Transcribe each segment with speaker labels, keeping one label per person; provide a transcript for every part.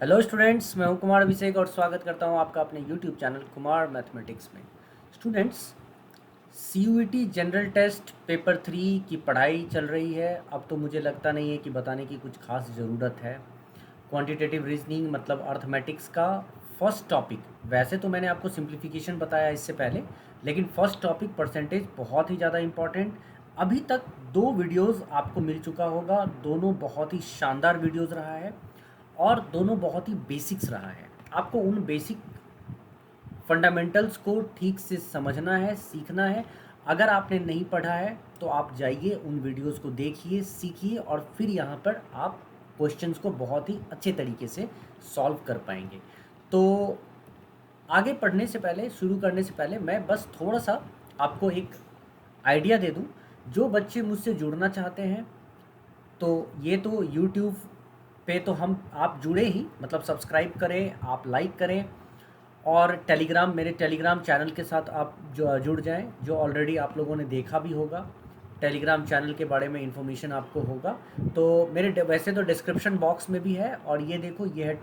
Speaker 1: Hello students, मैं हूं कुमार अभिषेक और स्वागत करता हूं आपका अपने यूट्यूब चैनल कुमार मैथमेटिक्स में। Students, CUET general test paper 3 की पढ़ाई चल रही है। अब तो मुझे लगता नहीं है कि बताने की कुछ खास ज़रूरत है। क्वांटिटेटिव रीजनिंग मतलब अर्थमेटिक्स का फर्स्ट टॉपिक, वैसे तो मैंने आपको सिंप्लीफिकेशन बताया इससे पहले, लेकिन फर्स्ट टॉपिक परसेंटेज बहुत ही ज़्यादा इम्पॉर्टेंट। अभी तक 2 वीडियोस आपको मिल चुका होगा, दोनों बहुत ही शानदार वीडियोस रहा है और दोनों बहुत ही बेसिक्स रहा है। आपको उन बेसिक फंडामेंटल्स को ठीक से समझना है, सीखना है। अगर आपने नहीं पढ़ा है तो आप जाइए, उन वीडियोस को देखिए, सीखिए और फिर यहाँ पर आप क्वेश्चंस को बहुत ही अच्छे तरीके से सॉल्व कर पाएंगे। तो आगे पढ़ने से पहले, शुरू करने से पहले मैं बस थोड़ा सा आपको एक आइडिया दे दूं। जो बच्चे मुझसे जुड़ना चाहते हैं, तो ये तो यूट्यूब पे तो हम आप जुड़े ही, मतलब सब्सक्राइब करें, आप लाइक करें और टेलीग्राम, मेरे टेलीग्राम चैनल के साथ आप जो जुड़ जाएं, जो ऑलरेडी आप लोगों ने देखा भी होगा। टेलीग्राम चैनल के बारे में इन्फॉर्मेशन आपको होगा तो वैसे तो डिस्क्रिप्शन बॉक्स में भी है। और ये देखो, ये है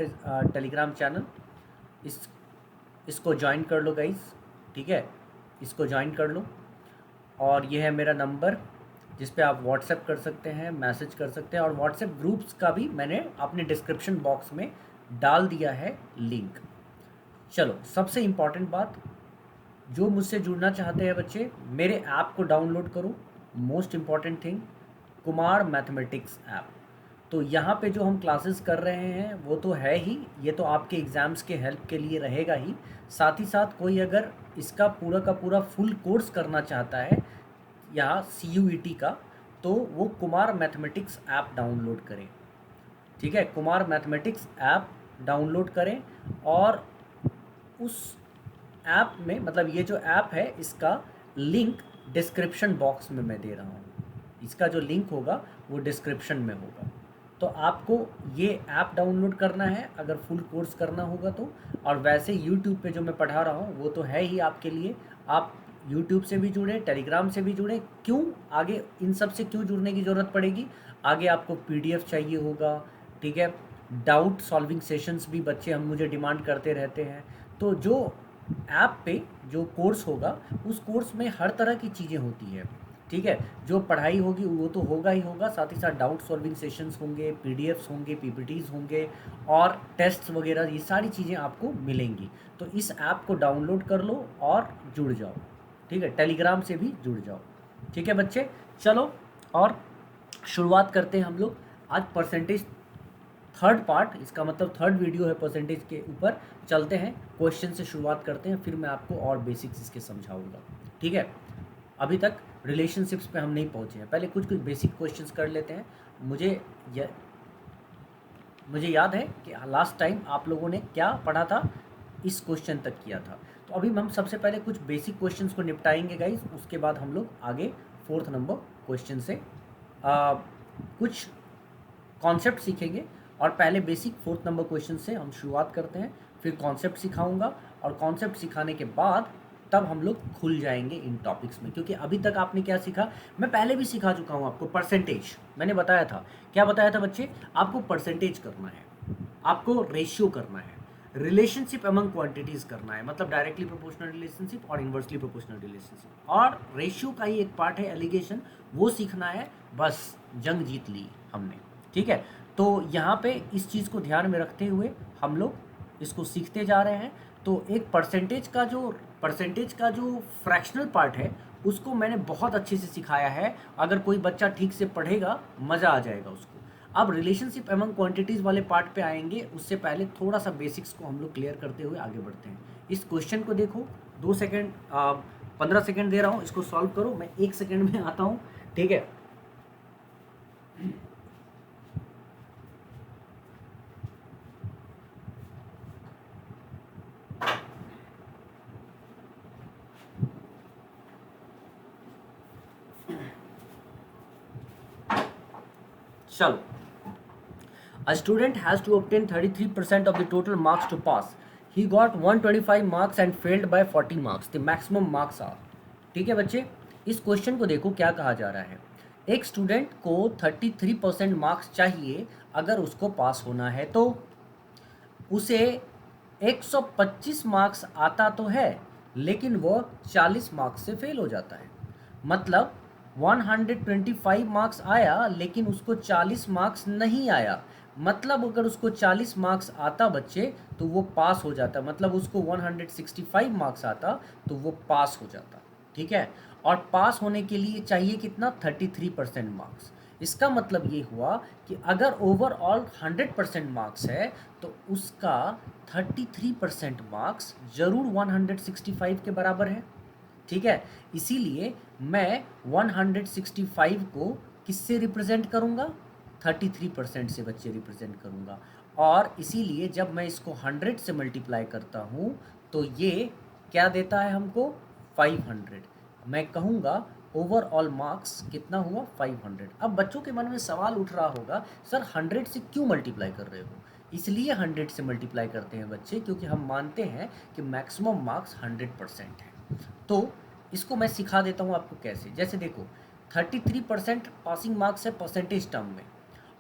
Speaker 1: टेलीग्राम चैनल। इस इसको ज्वाइन कर लो गाइस, ठीक है, इसको ज्वाइन कर लो। और ये है मेरा नंबर जिस पे आप व्हाट्सएप कर सकते हैं, मैसेज कर सकते हैं। और व्हाट्सएप ग्रुप्स का भी मैंने अपने डिस्क्रिप्शन बॉक्स में डाल दिया है लिंक। चलो, सबसे इम्पॉर्टेंट बात, जो मुझसे जुड़ना चाहते हैं बच्चे, मेरे ऐप को डाउनलोड करो। Most important thing, Kumar mathematics app. तो यहाँ पे जो हम क्लासेस कर रहे हैं वो तो है ही, ये तो आपके एग्ज़ाम्स के हेल्प के लिए रहेगा ही। साथ ही साथ कोई अगर इसका पूरा का पूरा फुल कोर्स करना चाहता है या सीयूईटी का, तो वो कुमार मैथमेटिक्स ऐप डाउनलोड करें। ठीक है, कुमार मैथमेटिक्स ऐप डाउनलोड करें। और उस ऐप में, मतलब ये जो ऐप है इसका लिंक डिस्क्रिप्शन बॉक्स में मैं दे रहा हूँ। इसका जो लिंक होगा वो डिस्क्रिप्शन में होगा। तो आपको ये ऐप डाउनलोड करना है अगर फुल कोर्स करना होगा तो। और वैसे यूट्यूब पे जो मैं पढ़ा रहा हूँ वो तो है ही आपके लिए। आप यूट्यूब से भी जुड़े, टेलीग्राम से भी जुड़े। क्यों आगे इन सब से क्यों जुड़ने की ज़रूरत पड़ेगी? आगे आपको पीडीएफ चाहिए होगा, ठीक है। डाउट सॉल्विंग सेशंस भी बच्चे हम मुझे डिमांड करते रहते हैं। तो जो ऐप पे जो कोर्स होगा, उस कोर्स में हर तरह की चीज़ें होती है, ठीक है। जो पढ़ाई होगी वो तो होगा ही होगा, साथ ही साथ डाउट सॉल्विंग सेशंस होंगे, पीडीएफ्स होंगे, पीपीटीज होंगे और टेस्ट वगैरह, ये सारी चीज़ें आपको मिलेंगी। तो इस ऐप को डाउनलोड कर लो और जुड़ जाओ, ठीक है। टेलीग्राम से भी जुड़ जाओ, ठीक है बच्चे। चलो, और शुरुआत करते हैं हम लोग। आज परसेंटेज थर्ड पार्ट, इसका मतलब थर्ड वीडियो है परसेंटेज के ऊपर। चलते हैं, क्वेश्चन से शुरुआत करते हैं, फिर मैं आपको और बेसिक्स इसके समझाऊंगा, ठीक है। अभी तक रिलेशनशिप्स पे हम नहीं पहुंचे हैं, पहले कुछ कुछ बेसिक क्वेश्चंस कर लेते हैं। मुझे य, मुझे याद है कि लास्ट टाइम आप लोगों ने क्या पढ़ा था, इस क्वेश्चन तक किया था। तो अभी हम सबसे पहले कुछ बेसिक क्वेश्चंस को निपटाएंगे गाइस, उसके बाद हम लोग आगे फोर्थ नंबर क्वेश्चन से कुछ कॉन्सेप्ट सीखेंगे। और पहले बेसिक फोर्थ नंबर क्वेश्चन से हम शुरुआत करते हैं, फिर कॉन्सेप्ट सिखाऊंगा। और कॉन्सेप्ट सिखाने के बाद तब हम लोग खुल जाएंगे इन टॉपिक्स में, क्योंकि अभी तक आपने क्या सीखा, मैं पहले भी सिखा चुका हूँ आपको। परसेंटेज मैंने बताया था, क्या बताया था बच्चे? आपको परसेंटेज करना है, आपको रेशियो करना है, रिलेशनशिप अमंग क्वांटिटीज करना है, मतलब डायरेक्टली प्रोपोर्शनल रिलेशनशिप और इन्वर्सली प्रोपोर्शनल रिलेशनशिप। और रेशियो का ही एक पार्ट है एलिगेशन, वो सीखना है। बस जंग जीत ली हमने, ठीक है। तो यहाँ पे इस चीज़ को ध्यान में रखते हुए हम लोग इसको सीखते जा रहे हैं। तो एक परसेंटेज का जो फ्रैक्शनल पार्ट है, उसको मैंने बहुत अच्छे से सिखाया है। अगर कोई बच्चा ठीक से पढ़ेगा, मज़ा आ जाएगा उसको। अब रिलेशनशिप एमंग क्वांटिटीज़ वाले पार्ट पे आएंगे, उससे पहले थोड़ा सा बेसिक्स को हम लोग क्लियर करते हुए आगे बढ़ते हैं। इस क्वेश्चन को देखो, 2 सेकेंड 15 सेकेंड दे रहा हूँ, इसको सॉल्व करो, मैं 1 सेकेंड में आता हूँ, ठीक है। चलो, a student has to obtain 33% of the total marks to pass. He got 125 marks and failed by 40 marks. The maximum marks are. ठीक है बच्चे, इस क्वेश्चन को देखो क्या कहा जा रहा है। एक स्टूडेंट को 33% मार्क्स चाहिए अगर उसको पास होना है। तो उसे 125 मार्क्स आता तो है, लेकिन वो 40 मार्क्स से फेल हो जाता है। मतलब 125 मार्क्स आया लेकिन उसको 40 मार्क्स नहीं आया। मतलब अगर उसको 40 मार्क्स आता बच्चे तो वो पास हो जाता। मतलब उसको 165 मार्क्स आता तो वो पास हो जाता। ठीक है, और पास होने के लिए चाहिए कितना, 33% मार्क्स। इसका मतलब ये हुआ कि अगर ओवरऑल 100% मार्क्स है तो उसका 33% मार्क्स जरूर 165 के बराबर है। ठीक है, इसीलिए मैं 165 को किससे रिप्रेजेंट करूँगा, 33% से बच्चे रिप्रेजेंट करूँगा। और इसीलिए जब मैं इसको 100 से मल्टीप्लाई करता हूँ तो ये क्या देता है हमको, 500। मैं कहूँगा ओवरऑल मार्क्स कितना हुआ, 500। अब बच्चों के मन में सवाल उठ रहा होगा, सर 100 से क्यों मल्टीप्लाई कर रहे हो। इसलिए 100 से मल्टीप्लाई करते हैं बच्चे, क्योंकि हम मानते हैं कि मैक्सिमम मार्क्स 100% है। तो इसको मैं सिखा देता हूँ आपको कैसे। जैसे देखो, 33% पासिंग मार्क्स है परसेंटेज टर्म में,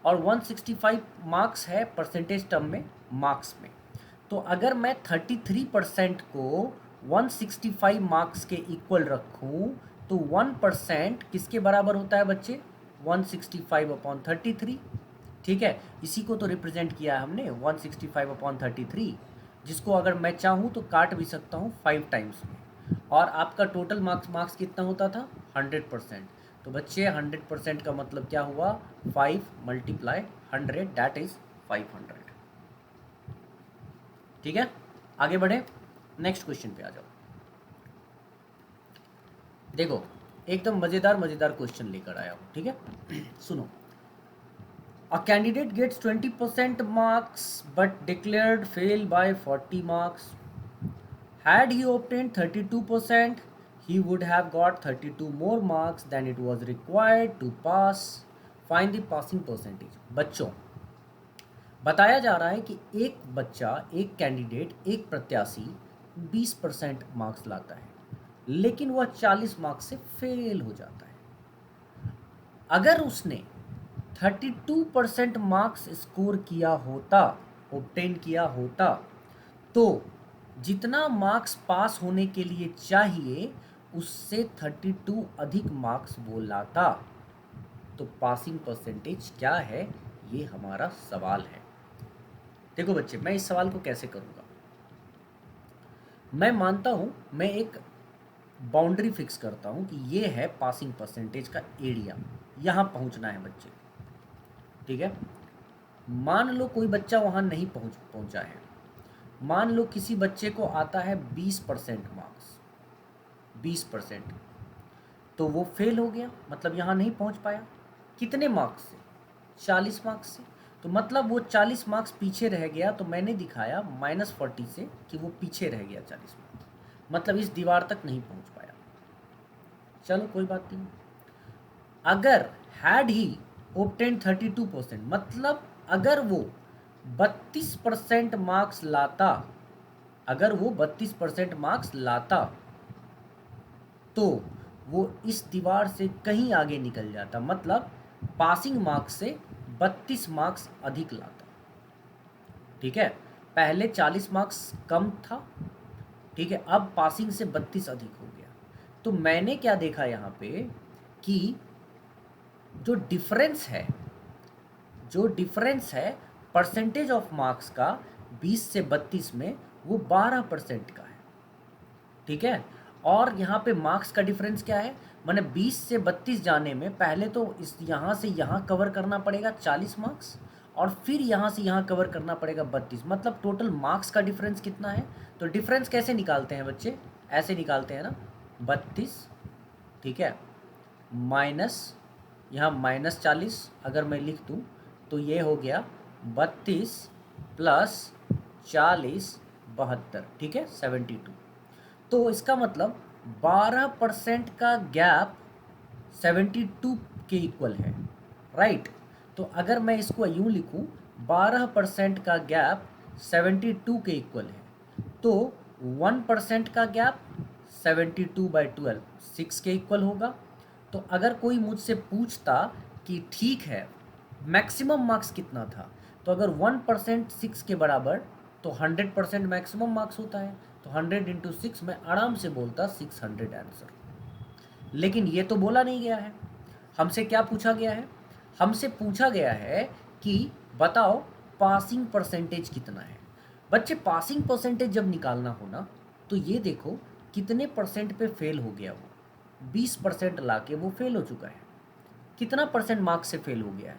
Speaker 1: और 165 मार्क्स है परसेंटेज टर्म में, मार्क्स में। तो अगर मैं 33% को 165 मार्क्स के इक्वल रखूं तो 1% किसके बराबर होता है बच्चे, 165/33। ठीक है, इसी को तो रिप्रेजेंट किया है हमने 165/33, जिसको अगर मैं चाहूँ तो काट भी सकता हूँ 5 टाइम्स में। और आपका टोटल मार्क्स कितना होता था, 100%। तो बच्चे 100% का मतलब क्या हुआ, 5 मल्टीप्लाई 100 दैट इज 500। ठीक है, आगे बढ़े, नेक्स्ट क्वेश्चन पे आ जाओ। देखो, एकदम मजेदार मजेदार क्वेश्चन लेकर आया हूँ। ठीक है, सुनो। A candidate gets 20% marks but declared fail by 40 marks. Had he obtained 32%, he would have got 32 more marks than it was required to pass. Find the passing percentage. बच्चों, बताया जा रहा है कि एक बच्चा, एक कैंडिडेट, एक प्रत्याशी 20% मार्क्स लाता है, लेकिन वह 40 मार्क्स से फेल हो जाता है। अगर उसने 32% मार्क्स स्कोर किया होता, ऑब्टेन किया होता, तो जितना मार्क्स पास होने के लिए चाहिए उससे 32 अधिक मार्क्स वो लाता। तो पासिंग परसेंटेज क्या है, ये हमारा सवाल है। देखो बच्चे, मैं इस सवाल को कैसे करूँगा। मैं मानता हूँ, मैं एक बाउंड्री फिक्स करता हूँ कि ये है पासिंग परसेंटेज का एरिया, यहाँ पहुँचना है बच्चे। ठीक है, मान लो कोई बच्चा वहाँ नहीं पहुँचा है। मान लो किसी बच्चे को आता है 20% मार्क्स, 20%, तो वो फेल हो गया, मतलब यहाँ नहीं पहुँच पाया। कितने मार्क्स से, 40 मार्क्स से। तो मतलब वो 40 मार्क्स पीछे रह गया। तो मैंने दिखाया -40 से कि वो पीछे रह गया 40 मार्क्स, मतलब इस दीवार तक नहीं पहुँच पाया। चलो कोई बात नहीं। अगर हैड ही ऑब्टेन 32%, मतलब अगर वो 32% मार्क्स लाता, अगर वो 32% मार्क्स लाता तो वो इस दीवार से कहीं आगे निकल जाता, मतलब पासिंग मार्क्स से 32 मार्क्स अधिक लाता। ठीक है, पहले 40 मार्क्स कम था। ठीक है, अब पासिंग से 32 अधिक हो गया। तो मैंने क्या देखा यहाँ पे कि जो डिफरेंस है, जो डिफरेंस है परसेंटेज ऑफ मार्क्स का 20 से 32 में, वो 12% का है। ठीक है, और यहाँ पे मार्क्स का डिफरेंस क्या है, मैंने 20 से 32 जाने में पहले तो इस यहाँ से यहाँ कवर करना पड़ेगा 40 मार्क्स, और फिर यहाँ से यहाँ कवर करना पड़ेगा 32, मतलब टोटल मार्क्स का डिफरेंस कितना है। तो डिफरेंस कैसे निकालते हैं बच्चे, ऐसे निकालते हैं ना, 32, ठीक है, माइनस यहाँ -40 अगर मैं लिख दूँ तो ये हो गया 32 प्लस 40 72, ठीक है, 72। तो इसका मतलब 12% का गैप 72 के इक्वल है, राइट। तो अगर मैं इसको यूँ लिखूँ, 12% का गैप 72 के इक्वल है, तो 1% का गैप 72/12 6 के इक्वल होगा। तो अगर कोई मुझसे पूछता कि ठीक है मैक्सिमम मार्क्स कितना था, तो अगर 1% 6 के बराबर, तो 100% मैक्सिमम मार्क्स होता है, तो 100 इंटू 6 मैं आराम से बोलता 600 आंसर। लेकिन ये तो बोला नहीं गया है। हमसे क्या पूछा गया है? हमसे पूछा गया है कि बताओ पासिंग परसेंटेज कितना है। बच्चे पासिंग परसेंटेज जब निकालना हो ना, तो ये देखो कितने परसेंट पे फेल हो गया वो। 20% ला के वो फेल हो चुका है। कितना परसेंट मार्क्स से फेल हो गया है?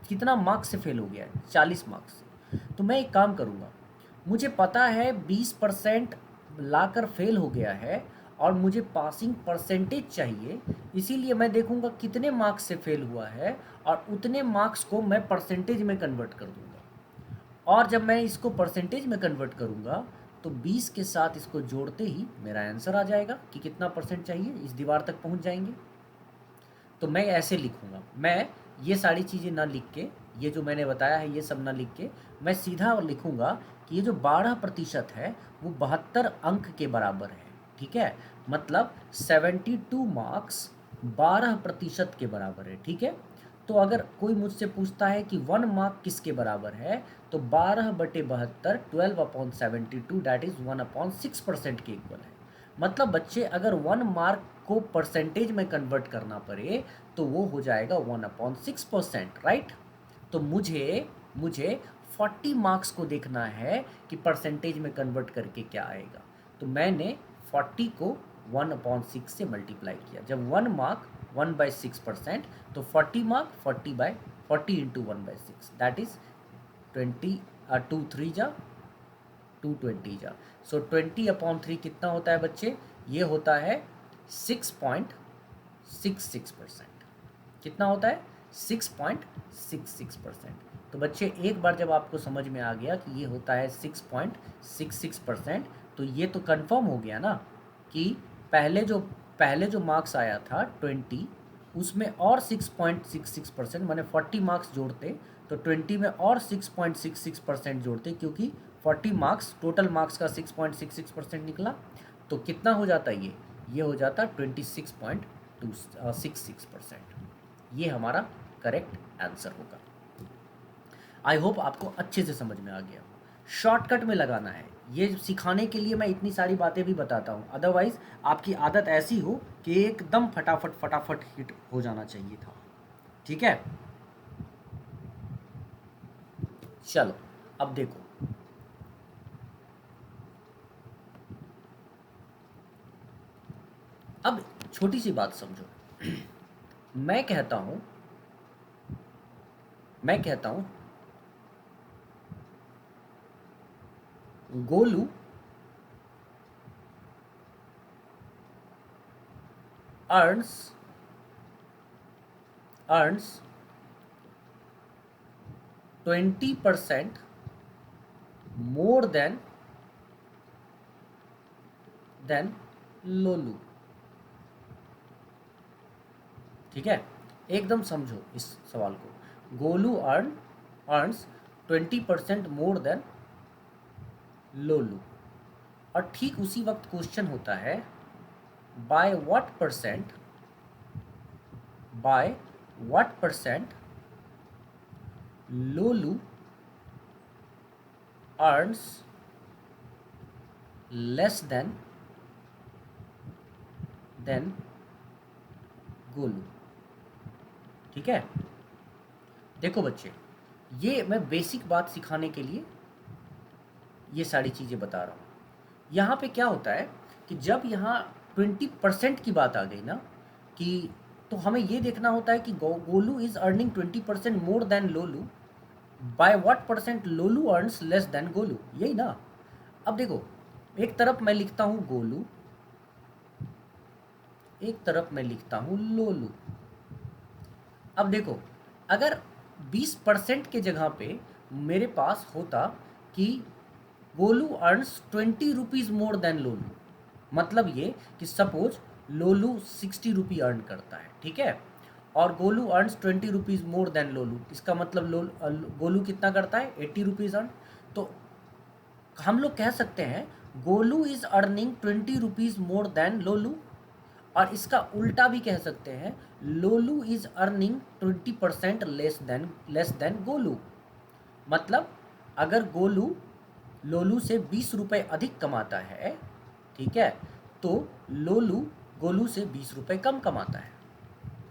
Speaker 1: कितना मार्क्स से फेल हो गया है? 40 मार्क्स से। तो मैं एक काम करूँगा, मुझे पता है 20% लाकर फेल हो गया है और मुझे पासिंग परसेंटेज चाहिए, इसीलिए मैं देखूंगा कितने मार्क्स से फेल हुआ है और उतने मार्क्स को मैं परसेंटेज में कन्वर्ट कर दूंगा। और जब मैं इसको परसेंटेज में कन्वर्ट करूंगा तो 20 के साथ इसको जोड़ते ही मेरा आंसर आ जाएगा कि कितना परसेंट चाहिए, इस दीवार तक पहुंच जाएंगे। तो मैं ऐसे लिखूंगा, मैं ये सारी चीज़ें ना लिख के, ये जो मैंने बताया है ये सब ना लिख के, मैं सीधा लिखूंगा कि ये जो 12% है वो 72 अंक के बराबर है। ठीक है, मतलब 72 मार्क्स 12% के बराबर है। ठीक है, तो अगर कोई मुझसे पूछता है कि 1 मार्क किसके बराबर है, तो 12/72 12/72 दैट इज़ 1/6% के इक्वल है। मतलब बच्चे अगर 1 मार्क को परसेंटेज में कन्वर्ट करना पड़े तो वो हो जाएगा 1/6%, राइट। तो मुझे मुझे 40 मार्क्स को देखना है कि परसेंटेज में कन्वर्ट करके क्या आएगा। तो मैंने 40 को 1/6 से मल्टीप्लाई किया। जब 1 मार्क 1/6%, तो 40 मार्क 40 इंटू 1/6 दैट इज 20, 2 3 जा 220 जा। सो 20/3 कितना होता है बच्चे? ये होता है 6.66%। कितना होता है? 6.66%। तो बच्चे एक बार जब आपको समझ में आ गया कि ये होता है 6.66%, तो ये तो कंफर्म हो गया ना कि पहले जो मार्क्स आया था 20, उसमें और 6.66% मैंने 40 मार्क्स जोड़ते तो 20 में और 6.66% जोड़ते, क्योंकि 40 मार्क्स टोटल मार्क्स का 6.66% निकला। तो कितना हो जाता ये हो जाता 26.66%। ये हमारा करेक्ट आंसर होगा। आई होप आपको अच्छे से समझ में आ गया। शॉर्टकट में लगाना है, ये सिखाने के लिए मैं इतनी सारी बातें भी बताता हूँ, अदरवाइज आपकी आदत ऐसी हो कि एकदम फटाफट फटाफट हिट हो जाना चाहिए था। ठीक है, चलो अब देखो, अब छोटी सी बात समझो। मैं कहता हूं Golu earns 20% more than Lolu. ठीक है, एकदम समझो इस सवाल को। Golu earns 20% more than Lolu. और ठीक उसी वक्त क्वेश्चन होता है by what percent Lolu earns less than Golu. ठीक है, देखो बच्चे, ये मैं बेसिक बात सिखाने के लिए ये सारी चीज़ें बता रहा हूँ। यहाँ पे क्या होता है कि जब यहाँ 20% की बात आ गई ना, कि तो हमें ये देखना होता है कि Golu is earning 20% more than Lolu, by what percent Lolu earns less than Golu, यही ना। अब देखो, एक तरफ मैं लिखता हूँ गोलू, एक तरफ मैं लिखता हूँ लोलू। अब देखो, अगर 20% के जगह पे मेरे पास होता कि Golu earns 20 rupees more than Lolu, मतलब ये कि सपोज लोलू 60 रुपी अर्न करता है, ठीक है, और Golu earns 20 rupees more than Lolu, इसका मतलब गोलू कितना करता है? 80 रुपीज़ अर्न। तो हम लोग कह सकते हैं Golu is earning 20 rupees more than Lolu, और इसका उल्टा भी कह सकते हैं Lolu is earning 20% less than Golu. मतलब अगर गोलू लोलू से 20 रुपये अधिक कमाता है, ठीक है, तो लोलू गोलू से 20 रुपये कम कमाता है।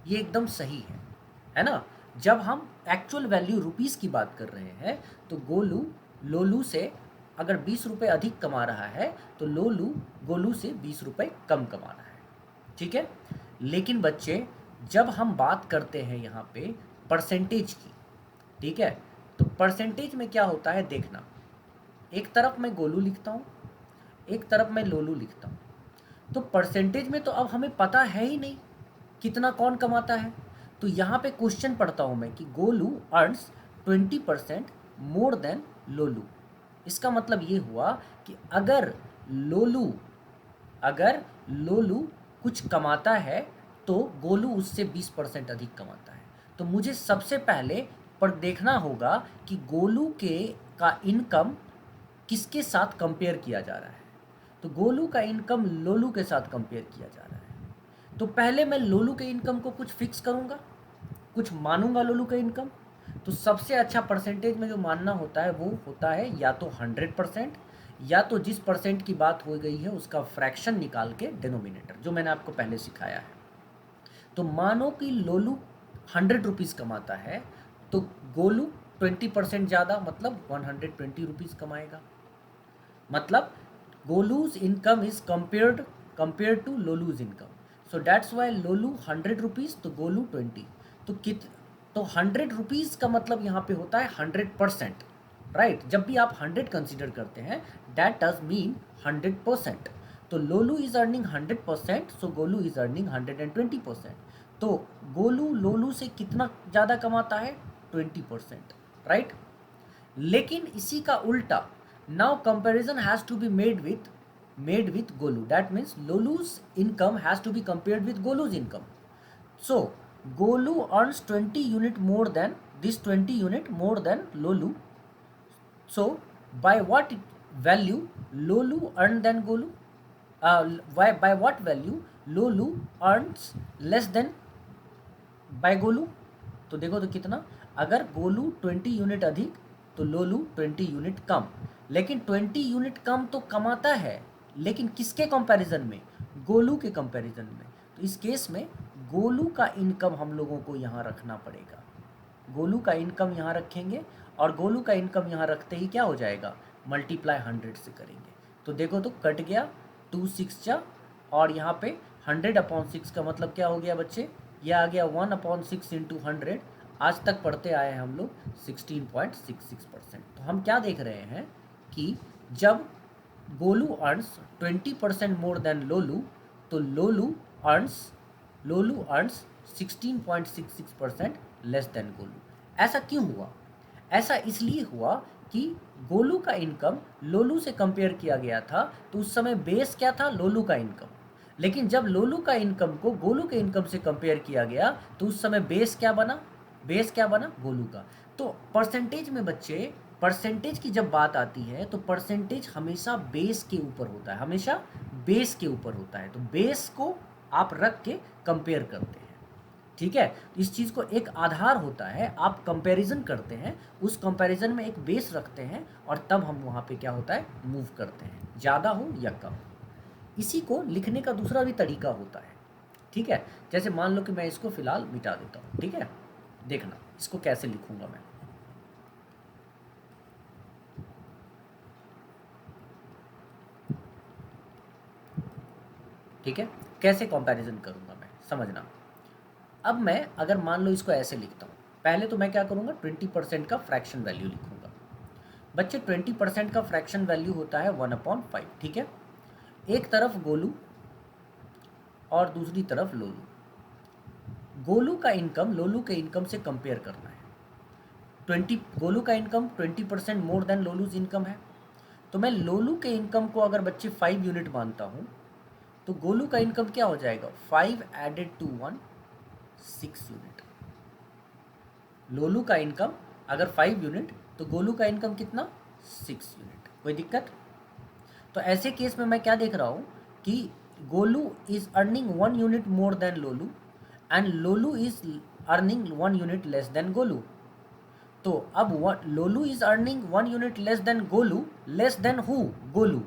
Speaker 1: ये एकदम सही है ना। जब हम एक्चुअल वैल्यू रुपीस की बात कर रहे हैं तो गोलू लोलू से अगर 20 रुपये अधिक कमा रहा है तो लोलू गोलू से 20 रुपये कम कमा रहा है, ठीक है। लेकिन बच्चे जब हम बात करते हैं यहाँ पे परसेंटेज की, ठीक है, तो परसेंटेज में क्या होता है देखना, एक तरफ मैं गोलू लिखता हूँ, एक तरफ मैं लोलू लिखता हूँ। तो परसेंटेज में तो अब हमें पता है ही नहीं कितना कौन कमाता है। तो यहाँ पे क्वेश्चन पढ़ता हूँ मैं कि Golu earns 20% more than Lolu. इसका मतलब ये हुआ कि अगर लोलू कुछ कमाता है तो गोलू उससे 20% अधिक कमाता है। तो मुझे सबसे पहले पर देखना होगा कि गोलू का इनकम किसके साथ कंपेयर किया जा रहा है। तो गोलू का इनकम लोलू के साथ कंपेयर किया जा रहा है। तो पहले मैं लोलू के इनकम को कुछ फिक्स करूँगा, कुछ मानूंगा लोलू का इनकम। तो सबसे अच्छा परसेंटेज में जो मानना होता है वो होता है या तो 100% या तो जिस परसेंट की बात हो गई है उसका फ्रैक्शन निकाल के डिनोमिनेटर, जो मैंने आपको पहले सिखाया है। तो मानो कि लोलू 100 रुपीज़ कमाता है तो गोलू 20% ज़्यादा मतलब 120 रुपीज़ कमाएगा। मतलब Golu's income is compare to Lolu's income. So that's why Lolu 100 rupees तो गोलू 20। तो 100 रुपीज़ का मतलब यहाँ पे होता है 100%, राइट। जब भी आप 100 कंसिडर करते हैं दैट डज मीन 100%। तो Lolu is earning 100%, so Golu is earning 120%। तो गोलू लोलू से कितना ज़्यादा कमाता है 20%, राइट। लेकिन इसी का उल्टा, now comparison has to be made with Golu. That means Lolu's income has to be compared with Golu's income. So, Golu earns 20 unit more than this 20 unit more than Lolu. So, by what value Lolu earned than Golu? By what value Lolu earns less than by Golu? तो देखो तो कितना, अगर Golu 20 unit अधिक तो लोलू 20 unit कम। लेकिन 20 unit कम तो कमाता है, लेकिन किसके कंपैरिजन में, गोलू के कंपैरिजन में। तो इस केस में गोलू का इनकम हम लोगों को यहाँ रखना पड़ेगा। गोलू का इनकम यहाँ रखेंगे और गोलू का इनकम यहाँ रखते ही क्या हो जाएगा, मल्टीप्लाई 100 से करेंगे। तो देखो तो कट गया 2 6 जा, और यहाँ पे 100/6 का मतलब क्या हो गया बच्चे, यह आ गया 1/6 इंटू 100। आज तक पढ़ते आए हैं हम लोग 16.66%। तो हम क्या देख रहे हैं कि जब गोलू अर्न्स 20% मोर देन लोलू तो लोलू अर्न्स 16.66% लेस देन गोलू। ऐसा क्यों हुआ? ऐसा इसलिए हुआ कि गोलू का इनकम लोलू से कंपेयर किया गया था तो उस समय बेस क्या था, लोलू का इनकम। लेकिन जब लोलू का इनकम को गोलू के इनकम से कंपेयर किया गया तो उस समय बेस क्या बना, गोलू का। तो परसेंटेज में बच्चे, परसेंटेज की जब बात आती है तो परसेंटेज हमेशा बेस के ऊपर होता है, हमेशा बेस के ऊपर होता है। तो बेस को आप रख के कंपेयर करते हैं, ठीक है। इस चीज़ को एक आधार होता है, आप कंपैरिजन करते हैं, उस कंपैरिजन में एक बेस रखते हैं और तब हम वहाँ पे क्या होता है, मूव करते हैं, ज़्यादा हो या कम। इसी को लिखने का दूसरा भी तरीका होता है, ठीक है। जैसे मान लो कि मैं इसको फिलहाल मिटा देता हूँ, ठीक है। देखना इसको कैसे लिखूंगा मैं, ठीक है, कैसे कंपैरिजन करूंगा मैं, समझना। अब मैं अगर मान लो इसको ऐसे लिखता हूँ, पहले तो मैं क्या करूँगा, 20% का फ्रैक्शन वैल्यू लिखूंगा। बच्चे 20% का फ्रैक्शन वैल्यू होता है 1/5, ठीक है। एक तरफ गोलू और दूसरी तरफ लोलू। गोलू का इनकम लोलू के इनकम से कंपेयर करना है। गोलू का इनकम 20% मोर देन लोलूज इनकम है। तो मैं लोलू के इनकम को अगर बच्चे 5 यूनिट मानता हूँ तो गोलू का इनकम क्या हो जाएगा, 5 एडेड टू 1 6 यूनिट। लोलू का इनकम अगर 5 यूनिट तो गोलू का इनकम कितना, 6 यूनिट। कोई दिक्कत? तो ऐसे केस में मैं क्या देख रहा हूँ कि Golu is earning 1 unit more than Lolu and Lolu is earning 1 unit less than Golu. तो अब Lolu is earning 1 unit less than Golu, less than who, Golu.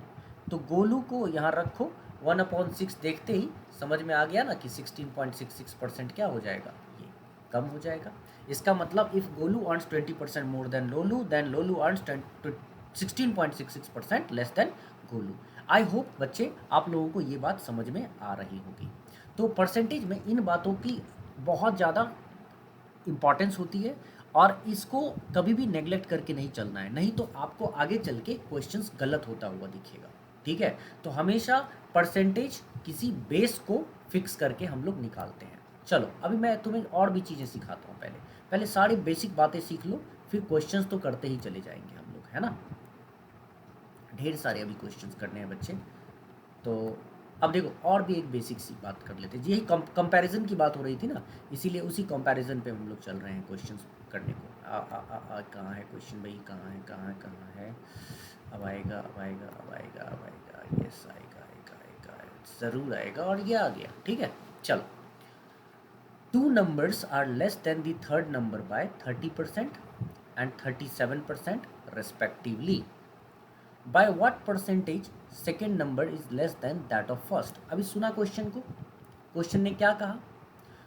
Speaker 1: तो गोलू को यहाँ रखो, 1/6 देखते ही समझ में आ गया ना कि 16.66% क्या हो जाएगा, ये कम हो जाएगा। इसका मतलब if Golu earns 20% more than Lolu, then Lolu earns 16.66% less than Golu. I hope बच्चे आप लोगों को ये बात समझ में आ रही होगी। तो परसेंटेज में इन बातों की बहुत ज़्यादा इम्पॉर्टेंस होती है और इसको कभी भी नेग्लेक्ट करके नहीं चलना है, नहीं तो आपको आगे चल के क्वेश्चंस गलत होता हुआ दिखेगा। ठीक है, तो हमेशा परसेंटेज किसी बेस को फिक्स करके हम लोग निकालते हैं। चलो अभी मैं तुम्हें और भी चीज़ें सिखाता हूँ। पहले पहले सारी बेसिक बातें सीख लो, फिर क्वेश्चंस तो करते ही चले जाएंगे हम लोग, है ना। ढेर सारे अभी क्वेश्चंस करने हैं बच्चे। तो अब देखो और भी एक बेसिक सी बात कर लेते हैं, यही कंपैरिजन की बात हो रही थी ना, इसीलिए उसी कंपैरिजन पे हम लोग चल रहे हैं क्वेश्चंस करने को। कहाँ है क्वेश्चन भाई, कहाँ है कहाँ है कहाँ है, अब आएगा अब आएगा अब आएगा अब आएगा, यस आएगा आएगा आएगा, ज़रूर आएगा, और ये आ गया। ठीक है, चलो। 2 numbers are less than the third number by 30% and 37% respectively. By what percentage second number is less than that of first? अभी सुना क्वेश्चन को, क्वेश्चन ने क्या कहा,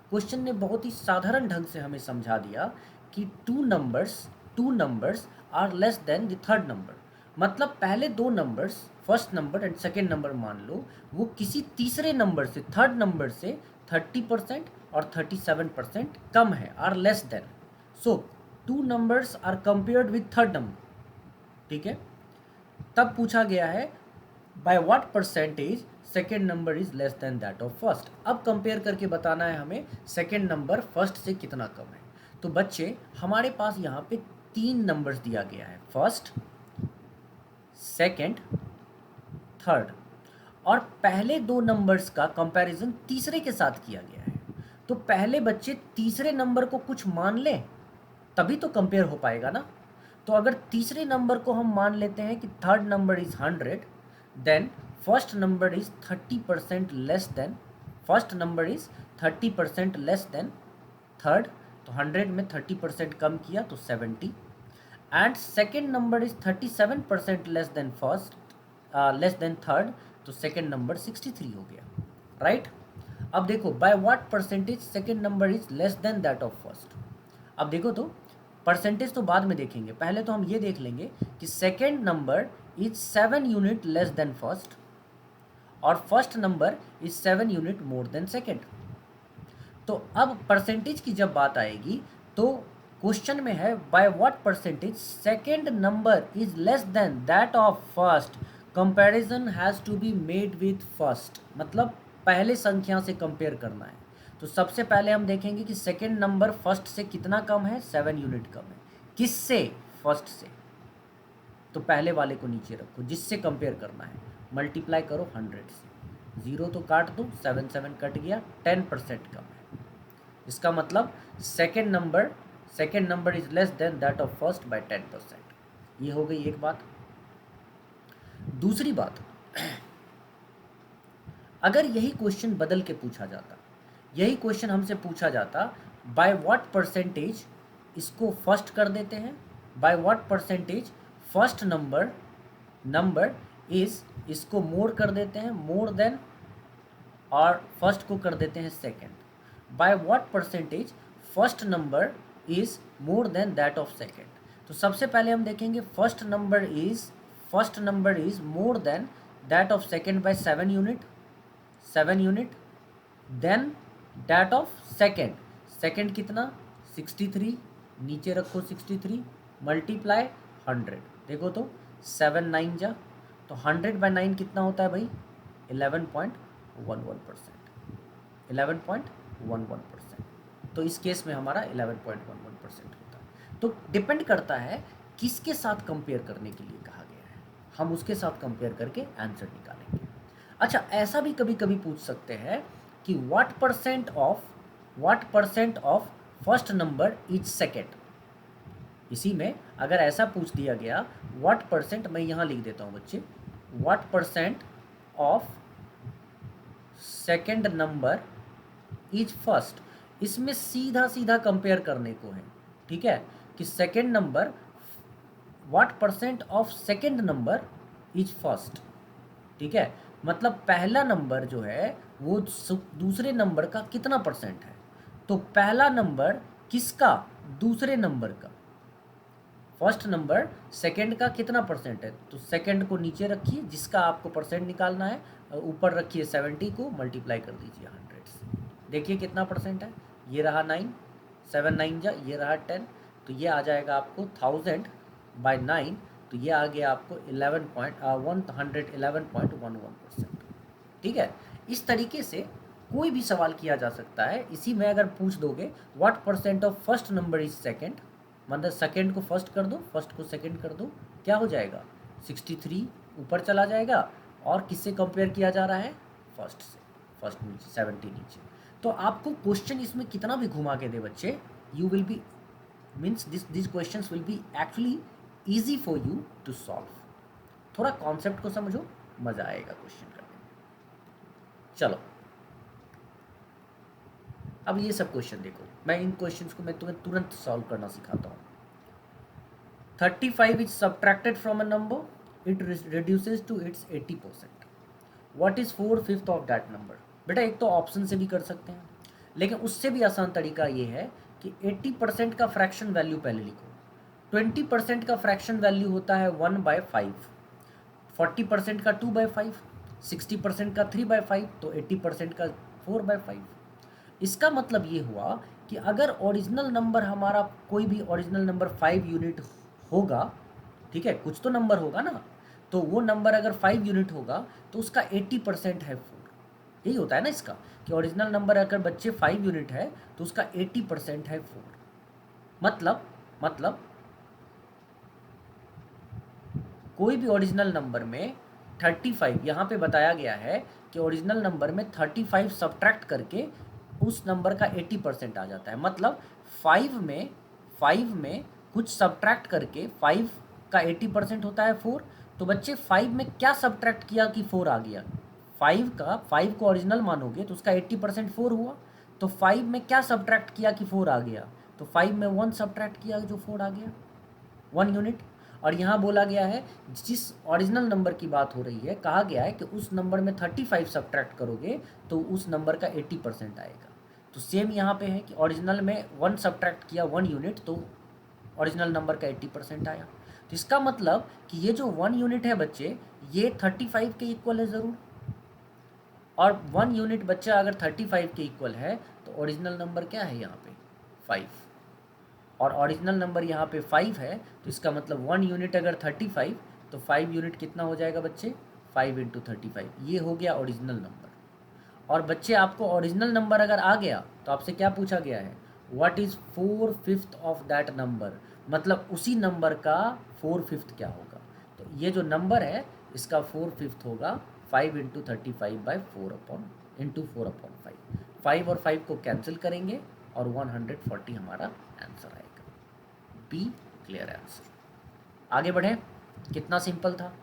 Speaker 1: क्वेश्चन ने बहुत ही साधारण ढंग से हमें समझा दिया कि two numbers are less than the third number. मतलब पहले दो numbers, first number and second number मान लो, वो किसी तीसरे नंबर से, थर्ड नंबर से 30% और 37% कम है, are less than. So two numbers are compared with third number. ठीक है, तब पूछा गया है by what percentage second number is less than that of first. अब कंपेयर करके बताना है हमें सेकेंड नंबर फर्स्ट से कितना कम है। तो बच्चे हमारे पास यहाँ पे 3 नंबर्स दिया गया है, फर्स्ट, सेकेंड, थर्ड, और पहले दो नंबर्स का कंपैरिजन तीसरे के साथ किया गया है। तो पहले बच्चे तीसरे नंबर को कुछ मान लें तभी तो कंपेयर हो पाएगा ना। तो अगर तीसरे नंबर को हम मान लेते हैं कि third number is 100, then first number is 30% less than, first number is 30% less than third, तो 100 में 30% कम किया तो 70, and second number is 37% less than first, less than third, तो सेकेंड नंबर 63 हो गया, राइट। अब देखो by what percentage second number is less than that of first. अब देखो तो परसेंटेज तो बाद में देखेंगे, पहले तो हम ये देख लेंगे कि second number is 7 unit less than first और first number is 7 unit more than second. तो अब परसेंटेज की जब बात आएगी तो क्वेश्चन में है by what percentage second number is less than that of first, comparison has to be made with first. मतलब पहले संख्या से कंपेयर करना है। तो सबसे पहले हम देखेंगे कि सेकेंड नंबर फर्स्ट से कितना कम है, 7 यूनिट कम है। किससे, फर्स्ट से। तो पहले वाले को नीचे रखो, जिससे कंपेयर करना है, मल्टीप्लाई करो 100 से, 0 तो काट दो, 7 7 कट गया, 10% कम है। इसका मतलब second number is less than that of first by 10%। ये हो गई एक बात। दूसरी बात, अगर यही क्वेश्चन बदल के पूछा जाता, यही क्वेश्चन हमसे पूछा जाता बाय व्हाट परसेंटेज, इसको फर्स्ट कर देते हैं, bye what percentage first number is, इसको मोर कर देते हैं, मोर देन, और फर्स्ट को कर देते हैं second. By what percentage first number is more than that of second. तो सबसे पहले हम देखेंगे first number is more than that of second by 7 unit, than that of second कितना, 63, नीचे रखो 63, मल्टीप्लाई 100, देखो तो 7 9 जा, तो 100/9 कितना होता है भाई, 11.11%, 11.11%। तो इस केस में हमारा 11.11% होता है। तो डिपेंड करता है किसके साथ कंपेयर करने के लिए कहा गया है, हम उसके साथ कंपेयर करके आंसर निकालेंगे। अच्छा, ऐसा भी कभी कभी पूछ सकते हैं कि what percent of first number is second. इसी में अगर ऐसा पूछ दिया गया व्हाट परसेंट, मैं यहाँ लिख देता हूँ बच्चे, what percent of second number is first, इसमें सीधा सीधा कंपेयर करने को है। ठीक है, कि second number, what percent of second number is first. ठीक है, मतलब पहला नंबर जो है वो दूसरे नंबर का कितना परसेंट है। तो पहला नंबर किसका, दूसरे नंबर का। फर्स्ट नंबर सेकंड का कितना परसेंट है, तो सेकंड को नीचे रखिए जिसका आपको परसेंट निकालना है, ऊपर रखिए 70 को मल्टीप्लाई कर दीजिए 100 से। देखिए कितना परसेंट है, ये रहा 9, 7 9 जा, ये रहा 10, तो ये आ जाएगा आपको 1000/9, तो ये आ गया आपको 111.11%। ठीक है, इस तरीके से कोई भी सवाल किया जा सकता है। इसी में अगर पूछ दोगे what percent of first number is second, मतलब सेकंड को फर्स्ट कर दो, फर्स्ट को सेकंड कर दो, क्या हो जाएगा 63 ऊपर चला जाएगा। और किससे कंपेयर किया जा रहा है, फर्स्ट से, फर्स्ट नीचे 70 नीचे। तो आपको क्वेश्चन इसमें कितना भी घुमा के दे बच्चे, you will be means this questions will be actually easy for you to solve. थोड़ा कॉन्सेप्ट को समझो, मजा आएगा क्वेश्चन करने में। चलो अब ये सब क्वेश्चन देखो, मैं इन क्वेश्चंस को मैं तुम्हें तुरंत सॉल्व करना सिखाता हूँ। 35 is subtracted from a number, it reduces to its 80%। What is 4/5 of that number. बेटा एक तो ऑप्शन से भी कर सकते हैं, लेकिन उससे भी आसान तरीका ये है कि 80% का फ्रैक्शन वैल्यू पहले लिखो। 20% का फ्रैक्शन वैल्यू होता है 1/5, 40% का 2/5, 60% का 3/5, तो 80% का 4/5। इसका मतलब ये हुआ कि अगर ओरिजिनल नंबर हमारा कोई भी ओरिजिनल नंबर 5 यूनिट होगा, ठीक है, कुछ तो नंबर होगा ना, तो वो नंबर अगर 5 यूनिट होगा तो उसका 80% है 4। यही होता है ना इसका, कि ओरिजिनल नंबर अगर बच्चे 5 यूनिट है तो उसका 80% है 4। मतलब कोई भी ओरिजिनल नंबर में 35, यहाँ पे बताया गया है कि ओरिजिनल नंबर में 35 सब्ट्रैक्ट करके उस नंबर का 80% आ जाता है। मतलब 5 में कुछ सब्ट्रैक्ट करके 5 का 80% होता है 4। तो बच्चे 5 में क्या सब्ट्रैक्ट किया कि 4 आ गया, 5 को ओरिजिनल मानोगे तो उसका 80% 4 हुआ। तो 5 में क्या सब्ट्रैक्ट किया कि 4 आ गया, तो 5 में 1 सब्ट्रैक्ट किया जो 4 आ गया, 1 यूनिट। और यहाँ बोला गया है जिस ओरिजिनल नंबर की बात हो रही है, कहा गया है कि उस नंबर में 35 सब्ट्रैक्ट करोगे तो उस नंबर का 80% आएगा। तो सेम यहाँ पे है कि ओरिजिनल में 1 सब्ट्रैक्ट किया 1 यूनिट, तो ओरिजिनल नंबर का 80% आया। तो इसका मतलब कि ये जो 1 यूनिट है बच्चे, ये 35 के इक्वल है ज़रूर। और 1 यूनिट बच्चा अगर 35 के इक्वल है तो ओरिजिनल नंबर क्या है यहाँ पे 5, और ओरिजिनल नंबर यहाँ पे 5 है, तो इसका मतलब 1 यूनिट अगर 35, तो 5 यूनिट कितना हो जाएगा बच्चे, 5 × 35, ये हो गया ओरिजिनल नंबर। और बच्चे आपको ओरिजिनल नंबर अगर आ गया तो आपसे क्या पूछा गया है, what is 4/5 of that number, मतलब उसी नंबर का 4/5 क्या होगा। तो ये जो नंबर है इसका 4/5 होगा 5 × 35/4/5। 5 और 5 को कैंसिल करेंगे और 140 हमारा आंसर आएगा। Be clear answer. आगे बढ़ें, कितना सिंपल था,